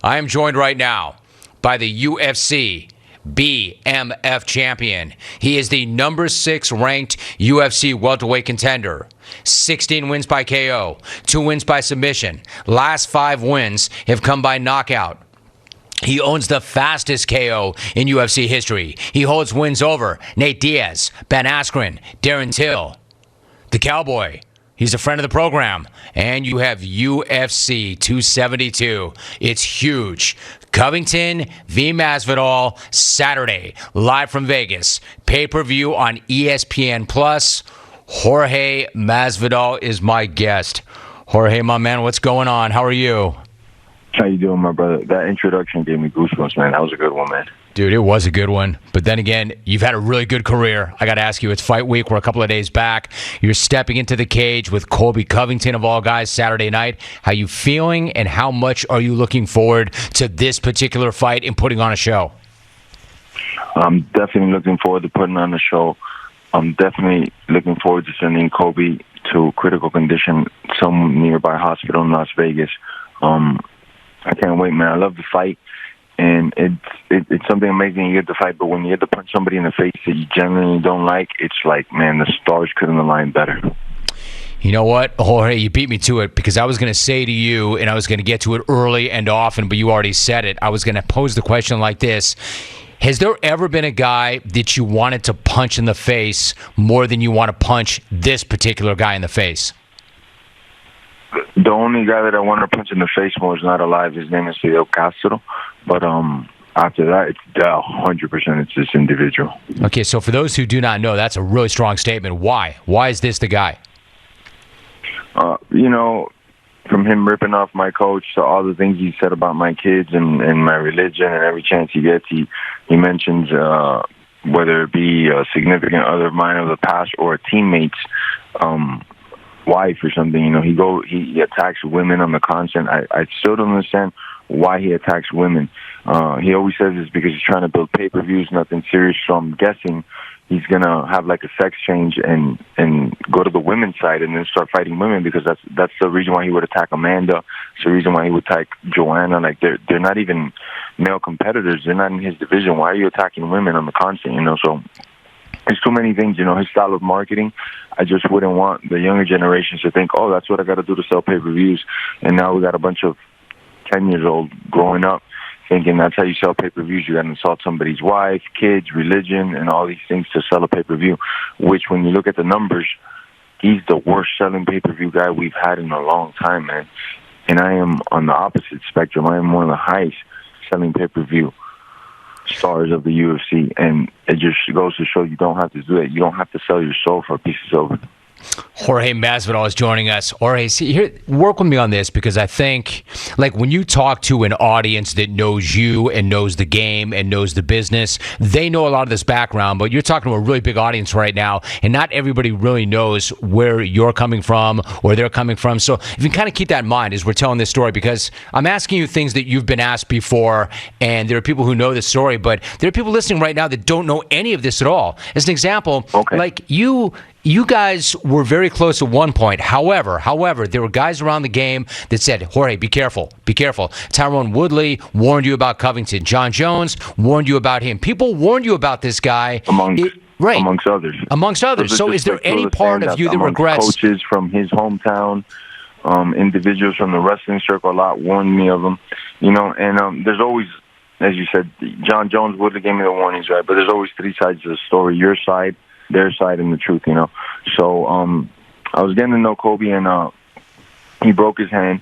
I am joined right now by the UFC BMF champion. He is the number 6 ranked UFC welterweight contender. 16 wins by KO, 2 wins by submission. Last 5 wins have come by knockout. He owns the fastest KO in UFC history. He holds wins over Nate Diaz, Ben Askren, Darren Till, the Cowboy. He's a friend of the program. And you have UFC 272. It's huge. Covington v. Masvidal, Saturday, live from Vegas. Pay-per-view on ESPN+. Jorge Masvidal is my guest. Jorge, my man, what's going on? How are you? How you doing, my brother? That introduction gave me goosebumps, man. That was a good one, man. Dude, it was a good one. But then again, you've had a really good career. I got to ask you, it's fight week. We're a couple of days back. You're stepping into the cage with Colby Covington, of all guys, Saturday night. How you feeling, and how much are you looking forward to this particular fight and putting on a show? I'm definitely looking forward to putting on a show. I'm definitely looking forward to sending Colby to critical condition, some nearby hospital in Las Vegas. I can't wait, man. I love the fight, and it's something amazing. You get to fight, but when you get to punch somebody in the face that you genuinely don't like, it's like, man, the stars couldn't align better. You know what, Jorge, you beat me to it, because I was going to say to you, and I was going to get to it early and often, but you already said it. I was going to pose the question like this. Has there ever been a guy that you wanted to punch in the face more than you want to punch this particular guy in the face? The only guy that I want to punch in the face more is not alive. His name is Fidel Castro. But after that, it's 100% it's this individual. Okay, so for those who do not know, that's a really strong statement. Why? Why is this the guy? From him ripping off my coach to all the things he said about my kids and my religion, and every chance he gets, he mentions whether it be a significant other of mine of the past or a teammate's wife or something. He attacks women on the constant. I still don't understand why he attacks women. He always says it's because he's trying to build pay-per-views, nothing serious. So I'm guessing he's gonna have like a sex change and go to the women's side and then start fighting women, because that's the reason why he would attack Amanda. It's the reason why he would attack Joanna. Like they're not even male competitors. They're not in his division. Why are you attacking women on the constant? So there's too many things. His style of marketing. I just wouldn't want the younger generations to think, oh, that's what I got to do to sell pay-per-views. And now we got a bunch of 10 years old growing up thinking that's how you sell pay-per-views. You got to insult somebody's wife, kids, religion, and all these things to sell a pay-per-view, which when you look at the numbers, he's the worst-selling pay-per-view guy we've had in a long time, man. And I am on the opposite spectrum. I am one of the highest-selling pay-per-view stars of the UFC, and it just goes to show you don't have to do it. You don't have to sell your soul for a piece of silver. Jorge Masvidal is joining us. Jorge, see, here, work with me on this, because I think, like, when you talk to an audience that knows you and knows the game and knows the business, they know a lot of this background, but you're talking to a really big audience right now, and not everybody really knows where you're coming from or they're coming from. So if you kind of keep that in mind as we're telling this story, because I'm asking you things that you've been asked before, and there are people who know the story, but there are people listening right now that don't know any of this at all. As an example, like you guys were very close at one point. However, there were guys around the game that said, Jorge, be careful, be careful. Tyrone Woodley warned you about Covington. John Jones warned you about him. People warned you about this guy. Amongst others. Amongst others. So is there any part of you that regrets? Coaches from his hometown, individuals from the wrestling circle, a lot warned me of him. And there's always, as you said, John Jones, Woodley gave me the warnings, right? But there's always 3 sides to the story, your side, their side, and the truth, So I was getting to know Colby, and he broke his hand,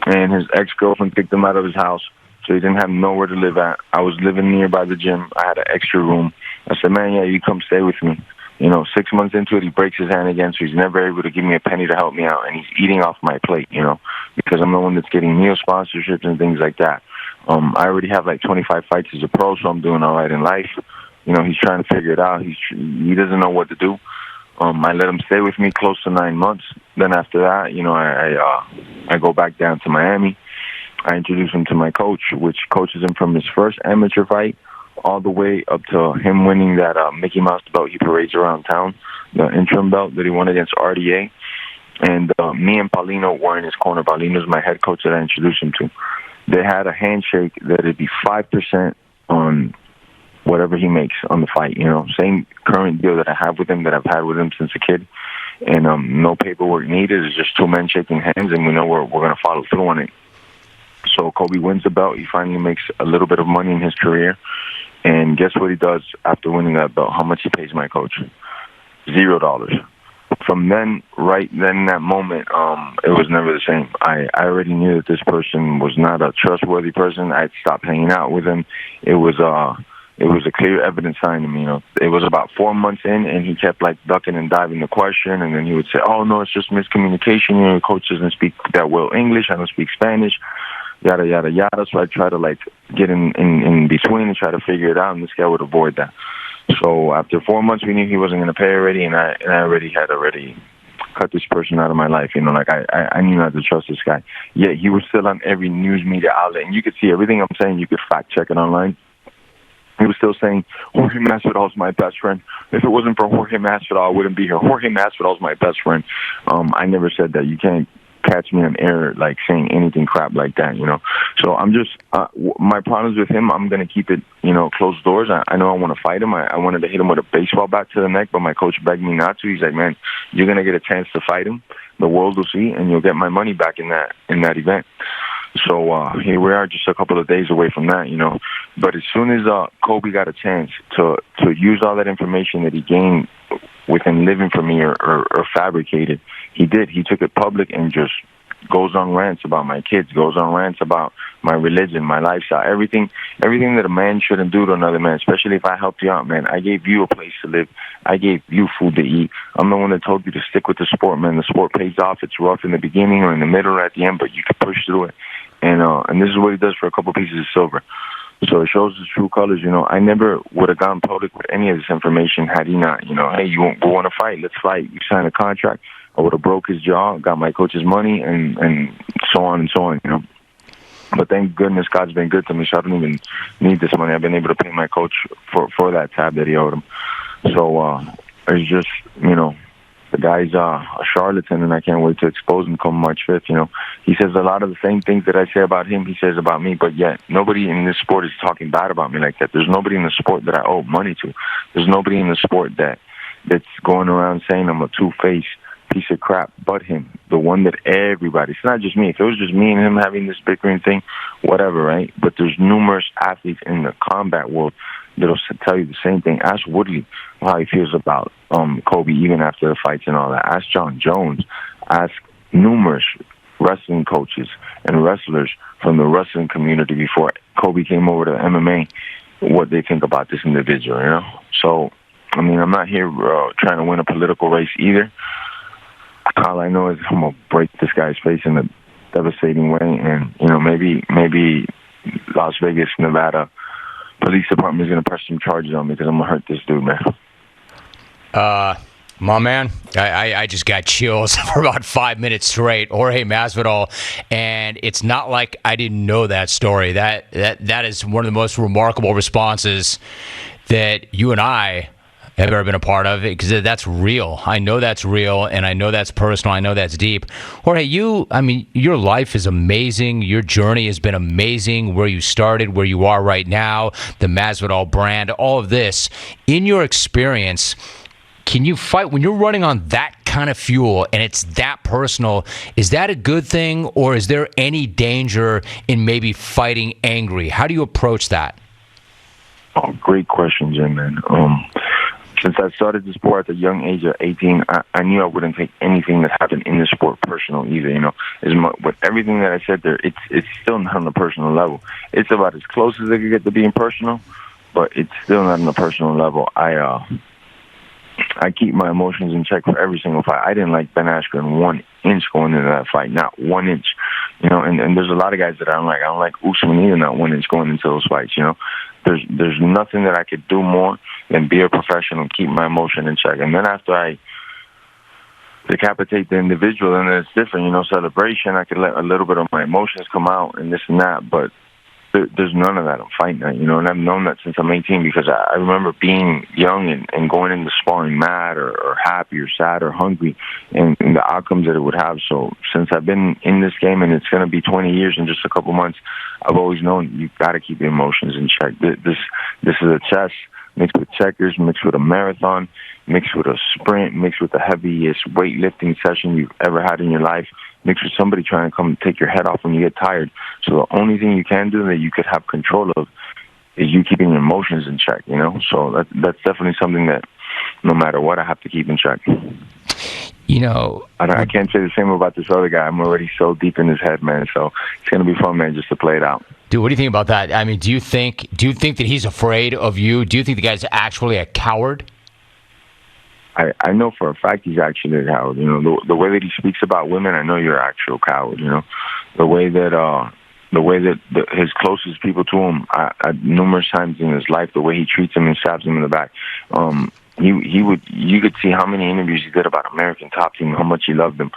and his ex-girlfriend kicked him out of his house, so he didn't have nowhere to live at. I was living nearby the gym. I had an extra room. I said, man, yeah, you come stay with me. 6 months into it, he breaks his hand again, so he's never able to give me a penny to help me out, and he's eating off my plate, because I'm the one that's getting meal sponsorships and things like that. I already have like 25 fights as a pro, so I'm doing all right in life. He's trying to figure it out. He doesn't know what to do. I let him stay with me close to 9 months. Then after that, I go back down to Miami. I introduce him to my coach, which coaches him from his first amateur fight all the way up to him winning that Mickey Mouse belt he parades around town, the interim belt that he won against RDA. And me and Paulino were in his corner. Paulino's my head coach that I introduced him to. they had a handshake that it'd be 5% on whatever he makes on the fight. Same current deal that I have with him, that I've had with him since a kid. And no paperwork needed. It's just two men shaking hands, and we know we're going to follow through on it. So Colby wins the belt. He finally makes a little bit of money in his career. And guess what he does after winning that belt? How much he pays my coach? $0. From then, right then, in that moment, it was never the same. I already knew that this person was not a trustworthy person. I'd stopped hanging out with him. It was a clear evident sign to me. It was about 4 months in, and he kept like ducking and diving the question, and then he would say, "Oh no, it's just miscommunication. The coach doesn't speak that well English. I don't speak Spanish." Yada yada yada. So I try to like get in between and try to figure it out, and this guy would avoid that. So after 4 months, we knew he wasn't going to pay already, and I already had cut this person out of my life. I knew not to trust this guy. Yet he was still on every news media outlet, and you could see everything I'm saying. You could fact check it online. He was still saying, Jorge Masvidal is my best friend. If it wasn't for Jorge Masvidal, I wouldn't be here. Jorge Masvidal is my best friend. I never said that. You can't catch me on air like saying anything crap like that, So I'm just, my problems with him, I'm going to keep it, closed doors. I know I want to fight him. I wanted to hit him with a baseball bat to the neck, but my coach begged me not to. He's like, man, you're going to get a chance to fight him. The world will see, and you'll get my money back in that event. So here we are, just a couple of days away from that, But as soon as Colby got a chance to use all that information that he gained with him living for me or fabricated, he did. He took it public and just goes on rants about my kids, goes on rants about my religion, my lifestyle, everything that a man shouldn't do to another man, especially if I helped you out, man. I gave you a place to live. I gave you food to eat. I'm the one that told you to stick with the sport, man. The sport pays off. It's rough in the beginning or in the middle or at the end, but you can push through it. And this is what he does for a couple pieces of silver. So it shows his true colors. I never would have gone public with any of this information had he not. Hey, we want to fight. Let's fight. You sign a contract. I would have broke his jaw, got my coach's money, and so on and so on. But thank goodness God's been good to me, so I don't even need this money. I've been able to pay my coach for that tab that he owed him. So it's just, the guy's a charlatan, and I can't wait to expose him come March 5th. He says a lot of the same things that I say about him, he says about me, but yet nobody in this sport is talking bad about me like that. There's nobody in the sport that I owe money to. There's nobody in the sport that's going around saying I'm a two-faced piece of crap but him, the one that everybody, it's not just me. If it was just me and him having this bickering thing, whatever, right? But there's numerous athletes in the combat world that'll tell you the same thing. Ask Woodley how he feels about Colby even after the fights and all that. Ask John Jones. Ask numerous wrestling coaches and wrestlers from the wrestling community before Colby came over to MMA what they think about this individual, So, I'm not here trying to win a political race either. All I know is I'm going to break this guy's face in a devastating way, and, maybe Las Vegas, Nevada police department is going to press some charges on me because I'm going to hurt this dude, man. My man, I just got chills for about 5 minutes straight. Jorge Masvidal, and it's not like I didn't know that story. That is one of the most remarkable responses that you and I have ever been a part of, because that's real. I know that's real, and I know that's personal. I know that's deep. Jorge, your life is amazing. Your journey has been amazing. Where you started, where you are right now, the Masvidal brand, all of this. In your experience, can you fight when you're running on that kind of fuel and it's that personal? Is that a good thing, or is there any danger in maybe fighting angry? How do you approach that? Oh, great question, Jim, man. Since I started the sport at the young age of 18, I knew I wouldn't take anything that happened in the sport personal either. With everything that I said there, it's still not on a personal level. It's about as close as it could get to being personal, but it's still not on a personal level. I keep my emotions in check for every single fight. I didn't like Ben Askren 1 inch going into that fight, not 1 inch. And there's a lot of guys that I don't like. I don't like Usman either, not 1 inch going into those fights. There's nothing that I could do more than be a professional and keep my emotion in check. And then after I decapitate the individual, then it's different. Celebration, I could let a little bit of my emotions come out and this and that, but there's none of that on fight night, and I've known that since I'm 18 because I remember being young and going into sparring mad or happy or sad or hungry and the outcomes that it would have. So since I've been in this game, and it's going to be 20 years in just a couple months, I've always known you've got to keep your emotions in check. This is a chess mixed with checkers, mixed with a marathon, mixed with a sprint, mixed with the heaviest weightlifting session you've ever had in your life, mixed with somebody trying to come take your head off when you get tired. So the only thing you can do that you could have control of is you keeping your emotions in check, So that's definitely something that no matter what, I have to keep in check. I can't say the same about this other guy. I'm already so deep in his head, man. So it's going to be fun, man, just to play it out. Dude, what do you think about that? I mean, do you think that he's afraid of you? Do you think the guy's actually a coward? I know for a fact he's actually a coward. The way that he speaks about women, I know you're an actual coward. The way that his closest people to him, numerous times in his life, the way he treats them and stabs them in the back. You could see how many interviews he did about American Top Team, how much he loved them.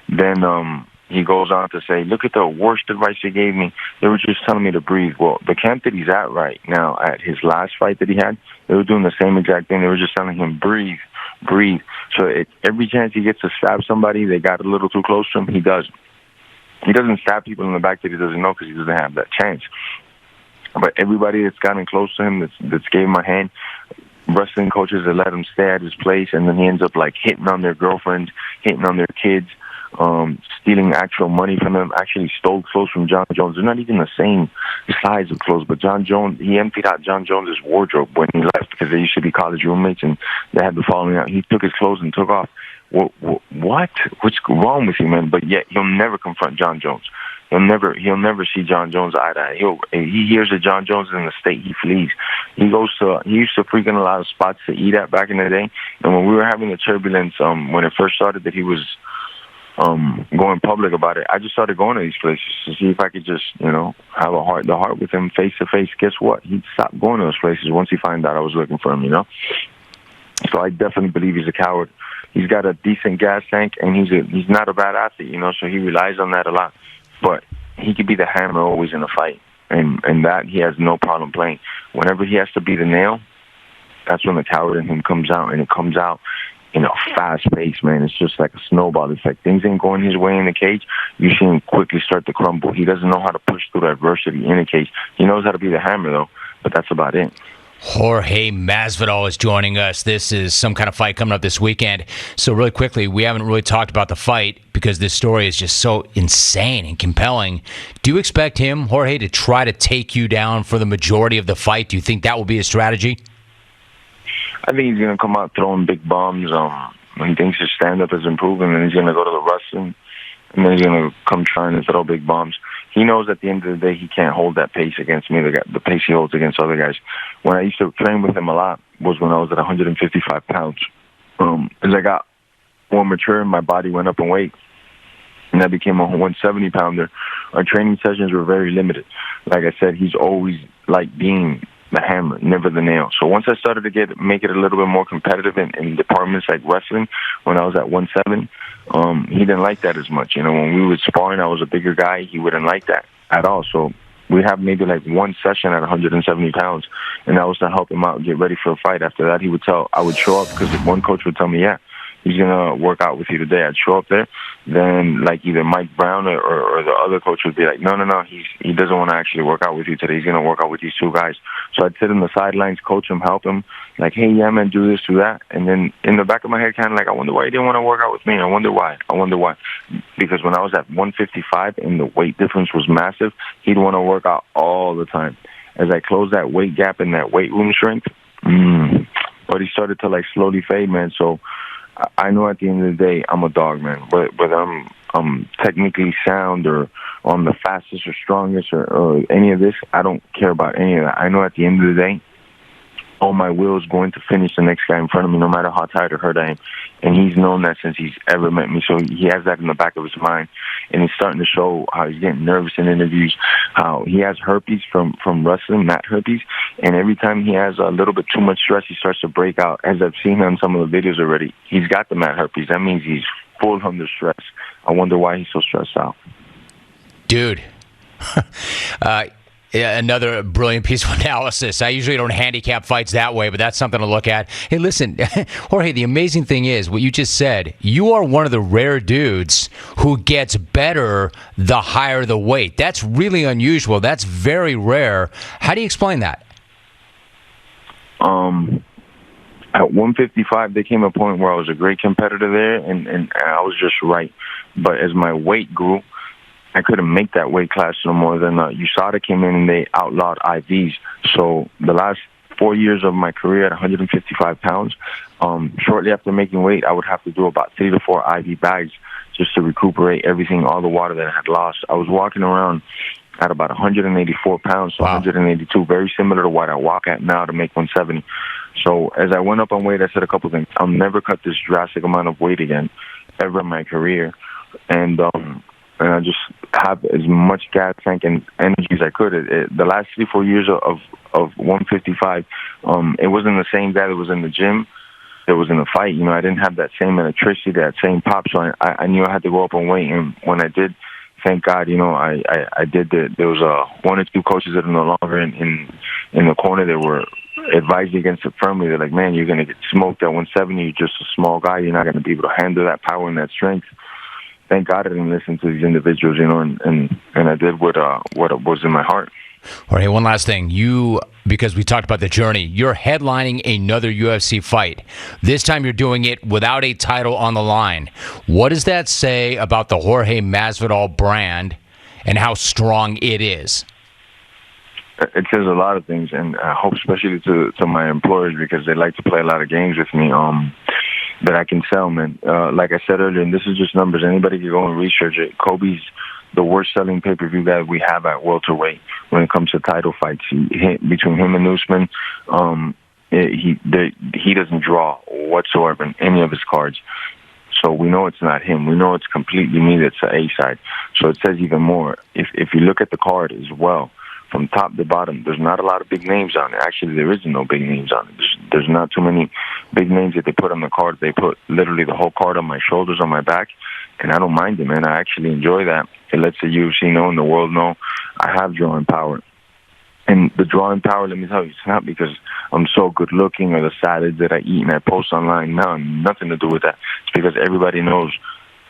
Then he goes on to say, look at the worst advice they gave me. They were just telling me to breathe. Well, the camp that he's at right now, at his last fight that he had, they were doing the same exact thing. They were just telling him, breathe. So every chance he gets to stab somebody, they got a little too close to him, he does. He doesn't stab people in the back that he doesn't know because he doesn't have that chance. But everybody that's gotten close to him, that's gave him a hand, wrestling coaches that let him stay at his place, and then he ends up hitting on their girlfriends, hitting on their kids, stealing actual money from them. Actually stole clothes from John Jones. They're not even the same size of clothes, but John Jones, he emptied out John Jones's wardrobe when he left because they used to be college roommates and they had the falling out. He took his clothes and took off. What? What's wrong with you, man? But yet he'll never confront John Jones. He'll never see John Jones eye to eye. He hears that John Jones is in the state, he flees. He used to frequent a lot of spots to eat at back in the day. And when we were having the turbulence, when it first started that he was going public about it, I just started going to these places to see if I could just, have the heart with him face to face. Guess what? He'd stop going to those places once he found out I was looking for him, So I definitely believe he's a coward. He's got a decent gas tank, and he's not a bad athlete, so he relies on that a lot. But he could be the hammer always in a fight, and that he has no problem playing. Whenever he has to be the nail, that's when the coward in him comes out, and it comes out in a fast pace, man. It's just like a snowball effect. Things ain't going his way in the cage. You see him quickly start to crumble. He doesn't know how to push through adversity in the cage. He knows how to be the hammer, though, but that's about it. Jorge Masvidal is joining us. This is some kind of fight coming up this weekend. So really quickly, we haven't really talked about the fight because this story is just so insane and compelling. Do you expect him, Jorge, to try to take you down for the majority of the fight? Do you think that will be his strategy? I think he's going to come out throwing big bombs. He thinks his stand-up is improving, and he's going to go to the wrestling, and then he's going to come trying to throw big bombs. He knows at the end of the day he can't hold that pace against me, the pace he holds against other guys. When I used to train with him a lot was when I was at 155 pounds. As I got more mature and my body went up in weight, and I became a 170-pounder, our training sessions were very limited. Like I said, he's always being the hammer, never the nail. So once I started to make it a little bit more competitive in departments like wrestling, when I was at 170, he didn't like that as much. When we were sparring, I was a bigger guy. He wouldn't like that at all. So we have maybe one session at 170 pounds, and that was to help him out, get ready for a fight. After that, I would show up because one coach would tell me, yeah, he's going to work out with you today. I'd show up there. Then either Mike Brown or the other coach would be like, no, he doesn't want to actually work out with you today. He's going to work out with these two guys. So I'd sit on the sidelines, coach him, help him. Hey, yeah, man, do this, do that. And then in the back of my head, kind of I wonder why he didn't want to work out with me. I wonder why. Because when I was at 155 and the weight difference was massive, he'd want to work out all the time. As I closed that weight gap and that weight room strength, but he started to slowly fade, man. So I know at the end of the day, I'm a dog, man. Whether I'm technically sound or I'm the fastest or strongest or any of this, I don't care about any of that. I know at the end of the day, all my will is going to finish the next guy in front of me, no matter how tired or hurt I am. And he's known that since he's ever met me. So he has that in the back of his mind. And he's starting to show how he's getting nervous in interviews, how he has herpes from wrestling, mat herpes. And every time he has a little bit too much stress, he starts to break out. As I've seen on some of the videos already, he's got the mat herpes. That means he's full under stress. I wonder why he's so stressed out. Dude. Yeah, another brilliant piece of analysis. I usually don't handicap fights that way, but that's something to look at. Hey, listen, Jorge, the amazing thing is what you just said. You are one of the rare dudes who gets better the higher the weight. That's really unusual. That's very rare. How do you explain that? At 155, there came a point where I was a great competitor there, and I was just right. But as my weight grew, I couldn't make that weight class no more. Then USADA came in and they outlawed IVs. So the last 4 years of my career at 155 pounds, shortly after making weight, I would have to do about 3 to 4 IV bags just to recuperate everything, all the water that I had lost. I was walking around at about 184 pounds, so wow. 182, very similar to what I walk at now to make 170. So as I went up on weight, I said a couple things. I'll never cut this drastic amount of weight again, ever in my career. And I just have as much gas tank and energy as I could. The last 3-4 years of 155, it wasn't the same guy that was in the gym. It was in the fight. I didn't have that same electricity, that same pop. So I knew I had to go up on weight. And when I did, thank God, I did. There was 1 or 2 coaches that are no longer in the corner that were advising against it firmly. They're like, man, you're going to get smoked at 170. You're just a small guy. You're not going to be able to handle that power and that strength. Thank God I didn't listen to these individuals, and I did what was in my heart. All right, one last thing. Because we talked about the journey, you're headlining another UFC fight. This time you're doing it without a title on the line. What does that say about the Jorge Masvidal brand and how strong it is? It says a lot of things, and I hope especially to my employers, because they like to play a lot of games with me, that I can sell, man. Like I said earlier, and this is just numbers. Anybody can go and research it. Colby's the worst-selling pay-per-view guy we have at welterweight when it comes to title fights. Between him and Usman, he doesn't draw whatsoever in any of his cards. So we know it's not him. We know it's completely me that's the A side. So it says even more. If you look at the card as well, from top to bottom, there's not a lot of big names on it. Actually, there isn't no big names on it. There's not too many big names that they put on the card. They put literally the whole card on my shoulders, on my back, and I don't mind it, man. I actually enjoy that. It lets the UFC know and the world know I have drawing power. And the drawing power, let me tell you, it's not because I'm so good looking or the salads that I eat and I post online. No, nothing to do with that. It's because everybody knows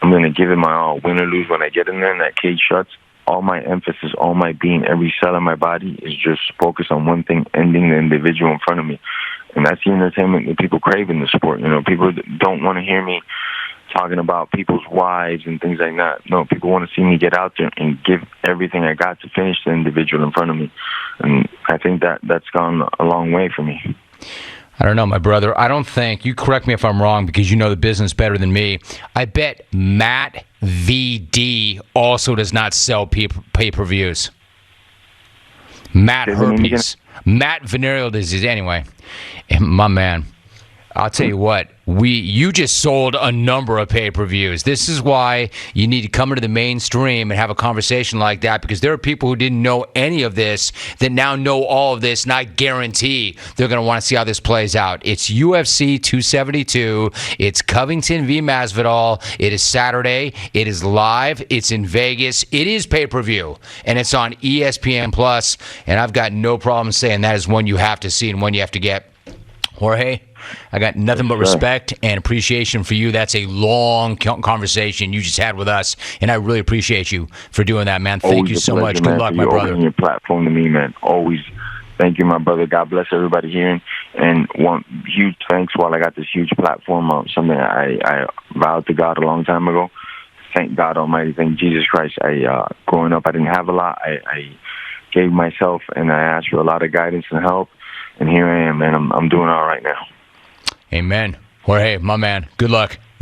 I'm going to give it my all. Win or lose, when I get in there and that cage shuts, all my emphasis, all my being, every cell in my body is just focused on one thing, ending the individual in front of me. And that's the entertainment that people crave in the sport. People don't want to hear me talking about people's wives and things like that. No, people want to see me get out there and give everything I got to finish the individual in front of me. And I think that's gone a long way for me. I don't know, my brother. I don't think, you correct me if I'm wrong because you know the business better than me. I bet Matt VD also does not sell pay-per-views. Matt Herpes. Matt venereal disease. Anyway, my man, I'll tell you what, you just sold a number of pay-per-views. This is why you need to come into the mainstream and have a conversation like that, because there are people who didn't know any of this that now know all of this, and I guarantee they're going to want to see how this plays out. It's UFC 272. It's Covington v. Masvidal. It is Saturday. It is live. It's in Vegas. It is pay-per-view, and it's on ESPN+, and I've got no problem saying that is one you have to see and one you have to get. Jorge, I got nothing but respect and appreciation for you. That's a long conversation you just had with us, and I really appreciate you for doing that, man. Thank you so much. Good luck, my brother. Opening your platform to me, man. Always. Thank you, my brother. God bless everybody here. And one huge thanks while I got this huge platform, something I vowed to God a long time ago. Thank God Almighty. Thank Jesus Christ. Growing up, I didn't have a lot. I gave myself, and I asked for a lot of guidance and help. And here I am, man. I'm doing all right now. Amen. Jorge, my man, good luck.